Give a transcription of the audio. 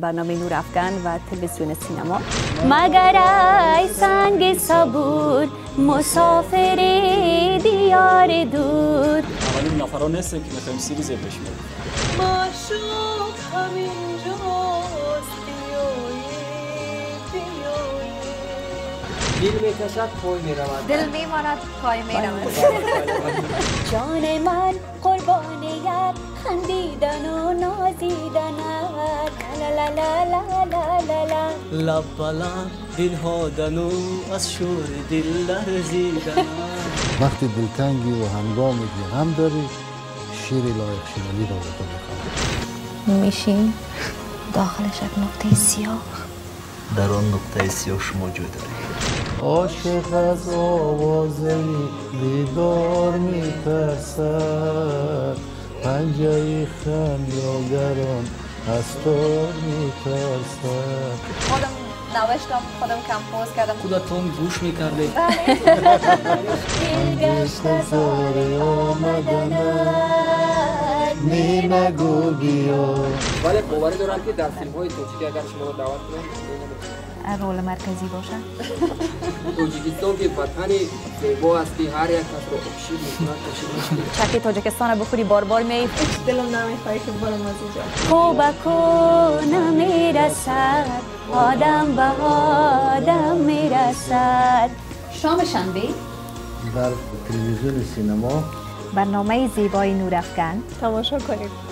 برنامه نورافکن و تلویزیون سینما. مگر ای سنگ صبور مسافر دیار دور. اولین نفران هستن که میخوایم سیری زیبش میریم. معشوق همینجاست دل میکشد پای میرود. دل میماند پای میرود. جان من قربان یک خندیدن و نازیدنت. لا لا لا لا لا لا لا. لب بلند دل هادن و از شور دل لرزیدن. وقتی دلتنگی و هنگامی که غم داری شیر لایق شنوی را به تو میخوام. میشیم داخلش یک نقطه سیاه. در آن نقطه سیاه شما جا دارید. عاشق از آواز دیدار میترسد، پنجه خمیازگران از تو میترسد. خودم نوشتم، خودم کمپوز کردم. خودتون گوش میکردید. دلگشت زار آمدنت می نگو بیا. ولی باوری دارم که در فیلم های توجیکی اگر شما رو دعوت کنم رول مرکزی باشه. توجیکستان که وطن زیبا است که هر یک کس رو خوشی می‌کند خوشی چکی تاجیکستان رو بخوری بار بار می. دلم نمیخواد که برم از اینجا. کوبکو نمیرسد آدم به آدم میرسد. شام شنبه در تلویزیون سینما برنامه زیبای نورافکن تماشا کنید.